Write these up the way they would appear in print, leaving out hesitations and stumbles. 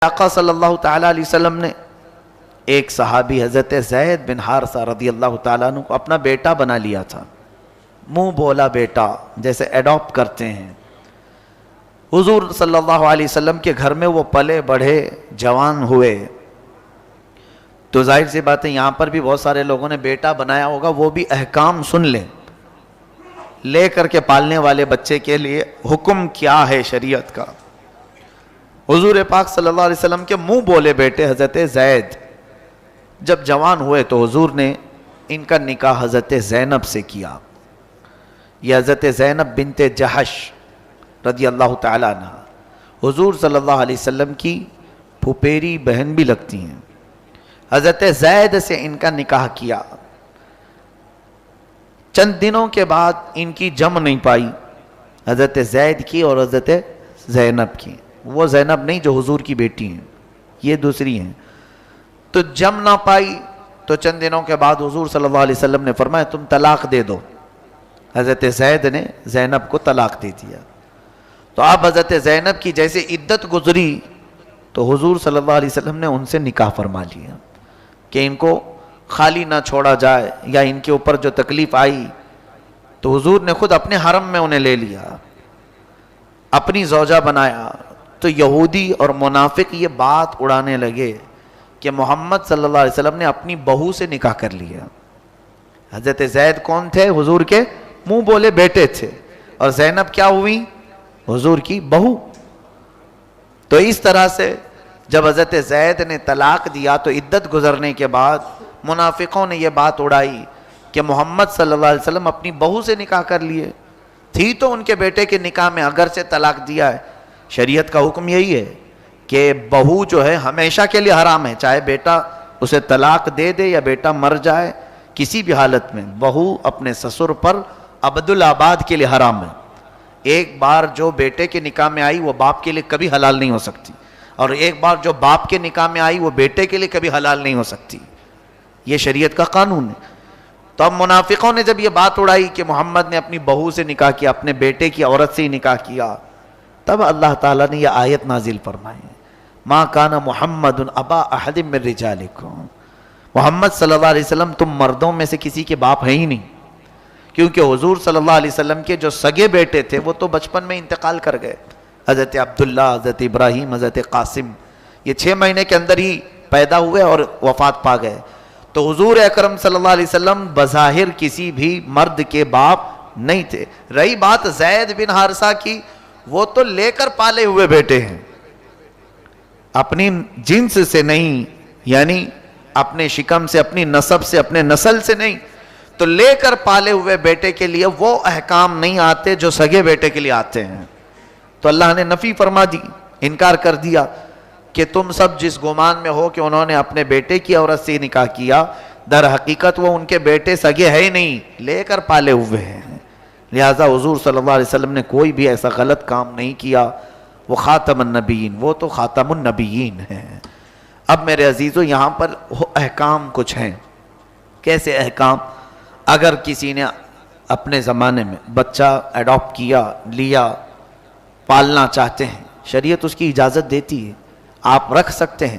آقا صلی اللہ تعالیٰ علیہ وسلم نے ایک صحابی حضرت زید بن حارثہ رضی اللہ تعالیٰ عنہ کو اپنا بیٹا بنا لیا تھا، منہ بولا بیٹا، جیسے ایڈاپٹ کرتے ہیں۔ حضور صلی اللہ علیہ وسلم کے گھر میں وہ پلے بڑھے، جوان ہوئے، تو ظاہر سی بات ہے یہاں پر بھی بہت سارے لوگوں نے بیٹا بنایا ہوگا، وہ بھی احکام سن لیں، لے کر کے پالنے والے بچے کے لیے حکم کیا ہے شریعت کا۔ حضور پاک صلی اللہ علیہ وسلم کے منہ بولے بیٹے حضرت زید جب جوان ہوئے تو حضور نے ان کا نکاح حضرت زینب سے کیا۔ یہ حضرت زینب بنت جحش رضی اللہ تعالیٰ عنہ حضور صلی اللہ علیہ وسلم کی پھپھیری بہن بھی لگتی ہیں۔ حضرت زید سے ان کا نکاح کیا، چند دنوں کے بعد ان کی جم نہیں پائی، حضرت زید کی اور حضرت زینب کی۔ وہ زینب نہیں جو حضور کی بیٹی ہیں، یہ دوسری ہیں۔ تو جم نہ پائی تو چند دنوں کے بعد حضور صلی اللہ علیہ وسلم نے فرمایا تم طلاق دے دو۔ حضرت زید نے زینب کو طلاق دے دیا۔ تو اب حضرت زینب کی جیسے عدت گزری تو حضور صلی اللہ علیہ وسلم نے ان سے نکاح فرما لیا کہ ان کو خالی نہ چھوڑا جائے، یا ان کے اوپر جو تکلیف آئی تو حضور نے خود اپنے حرم میں انہیں لے لیا، اپنی زوجہ بنایا۔ تو یہودی اور منافق یہ بات اڑانے لگے کہ محمد صلی اللہ علیہ وسلم نے اپنی بہو سے نکاح کر لیا۔ حضرت زید کون تھے؟ حضور کے منہ بولے بیٹے تھے، اور زینب کیا ہوئی؟ حضور کی بہو۔ تو اس طرح سے جب حضرت زید نے طلاق دیا تو عدت گزرنے کے بعد منافقوں نے یہ بات اڑائی کہ محمد صلی اللہ علیہ وسلم اپنی بہو سے نکاح کر لیے، تھی تو ان کے بیٹے کے نکاح میں، اگر سے طلاق دیا ہے۔ شریعت کا حکم یہی ہے کہ بہو جو ہے ہمیشہ کے لیے حرام ہے، چاہے بیٹا اسے طلاق دے دے یا بیٹا مر جائے، کسی بھی حالت میں بہو اپنے سسر پر ابدالآباد کے لیے حرام ہے۔ ایک بار جو بیٹے کے نکاح میں آئی وہ باپ کے لیے کبھی حلال نہیں ہو سکتی، اور ایک بار جو باپ کے نکاح میں آئی وہ بیٹے کے لیے کبھی حلال نہیں ہو سکتی۔ یہ شریعت کا قانون ہے۔ تو اب منافقوں نے جب یہ بات اڑائی کہ محمد نے اپنی بہو سے نکاح کیا، اپنے بیٹے کی عورت سے ہی نکاح کیا، تب اللہ تعالیٰ نے یہ آیت نازل فرمائی، ما کان محمد ابا احد من رجالکم، محمد صلی اللہ علیہ وسلم تم مردوں میں سے کسی کے باپ ہیں ہی نہیں، کیونکہ حضور صلی اللہ علیہ وسلم کے جو سگے بیٹے تھے وہ تو بچپن میں انتقال کر گئے، حضرت عبداللہ، حضرت ابراہیم، حضرت قاسم، یہ 6 مہینے کے اندر ہی پیدا ہوئے اور وفات پا گئے۔ تو حضور اکرم صلی اللہ علیہ وسلم بظاہر کسی بھی مرد کے باپ نہیں تھے۔ رہی بات زید بن حارثہ کی، وہ تو لے کر پالے ہوئے بیٹے ہیں، اپنی جنس سے نہیں، یعنی اپنے شکم سے، اپنی نسب سے، اپنے نسل سے نہیں، تو لے کر پالے ہوئے بیٹے کے لیے وہ احکام نہیں آتے جو سگے بیٹے کے لیے آتے ہیں۔ تو اللہ نے نفی فرما دی، انکار کر دیا کہ تم سب جس گمان میں ہو کہ انہوں نے اپنے بیٹے کی عورت سے نکاح کیا، در حقیقت وہ ان کے بیٹے سگے ہے ہی نہیں، لے کر پالے ہوئے ہیں۔ لہٰذا حضور صلی اللہ علیہ وسلم نے کوئی بھی ایسا غلط کام نہیں کیا، وہ خاتم النبیین، وہ تو خاتم النبیین ہیں۔ اب میرے عزیزو یہاں پر احکام کچھ ہیں۔ کیسے احکام؟ اگر کسی نے اپنے زمانے میں بچہ ایڈاپٹ کیا، لیا، پالنا چاہتے ہیں، شریعت اس کی اجازت دیتی ہے، آپ رکھ سکتے ہیں،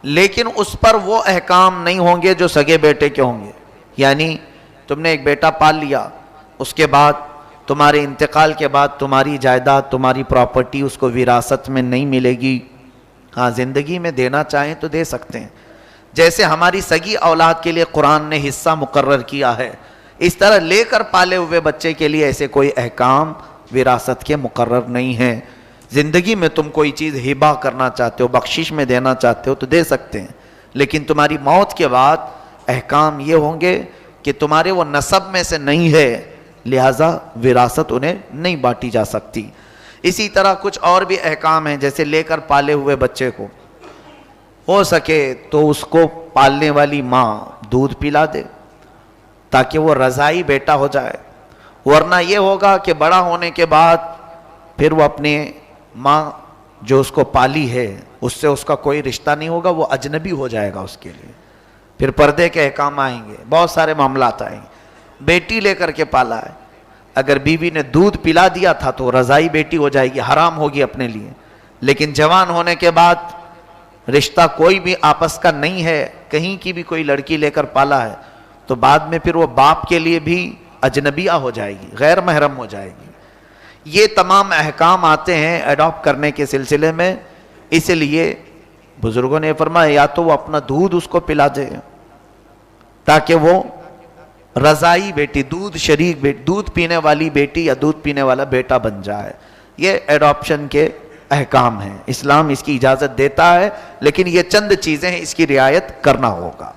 لیکن اس پر وہ احکام نہیں ہوں گے جو سگے بیٹے کے ہوں گے۔ یعنی تم نے ایک بیٹا پال لیا، اس کے بعد تمہارے انتقال کے بعد تمہاری جائیداد، تمہاری پراپرٹی اس کو وراثت میں نہیں ملے گی۔ ہاں زندگی میں دینا چاہیں تو دے سکتے ہیں، جیسے ہماری سگی اولاد کے لیے قرآن نے حصہ مقرر کیا ہے، اس طرح لے کر پالے ہوئے بچے کے لیے ایسے کوئی احکام وراثت کے مقرر نہیں ہیں۔ زندگی میں تم کوئی چیز ہبہ کرنا چاہتے ہو، بخشش میں دینا چاہتے ہو تو دے سکتے ہیں، لیکن تمہاری موت کے بعد احکام یہ ہوں گے کہ تمہارے وہ نسب میں سے نہیں ہے، لہٰذا وراثت انہیں نہیں بانٹی جا سکتی۔ اسی طرح کچھ اور بھی احکام ہیں، جیسے لے کر پالے ہوئے بچے کو ہو سکے تو اس کو پالنے والی ماں دودھ پلا دے تاکہ وہ رضائی بیٹا ہو جائے، ورنہ یہ ہوگا کہ بڑا ہونے کے بعد پھر وہ اپنے ماں جو اس کو پالی ہے اس سے اس کا کوئی رشتہ نہیں ہوگا، وہ اجنبی ہو جائے گا اس کے لیے، پھر پردے کے احکام آئیں گے، بہت سارے معاملات آئیں گے۔ بیٹی لے کر کے پالا ہے، اگر بیوی نے دودھ پلا دیا تھا تو رضائی بیٹی ہو جائے گی، حرام ہوگی اپنے لیے، لیکن جوان ہونے کے بعد رشتہ کوئی بھی آپس کا نہیں ہے، کہیں کی بھی کوئی لڑکی لے کر پالا ہے تو بعد میں پھر وہ باپ کے لیے بھی اجنبیہ ہو جائے گی، غیر محرم ہو جائے گی۔ یہ تمام احکام آتے ہیں ایڈاپٹ کرنے کے سلسلے میں، اس لیے بزرگوں نے فرمایا یا تو وہ اپنا دودھ اس کو پلا دے تاکہ وہ رضائی بیٹی، دودھ شریک بیٹی، دودھ پینے والی بیٹی یا دودھ پینے والا بیٹا بن جائے۔ یہ ایڈاپشن کے احکام ہیں، اسلام اس کی اجازت دیتا ہے، لیکن یہ چند چیزیں ہیں، اس کی رعایت کرنا ہوگا۔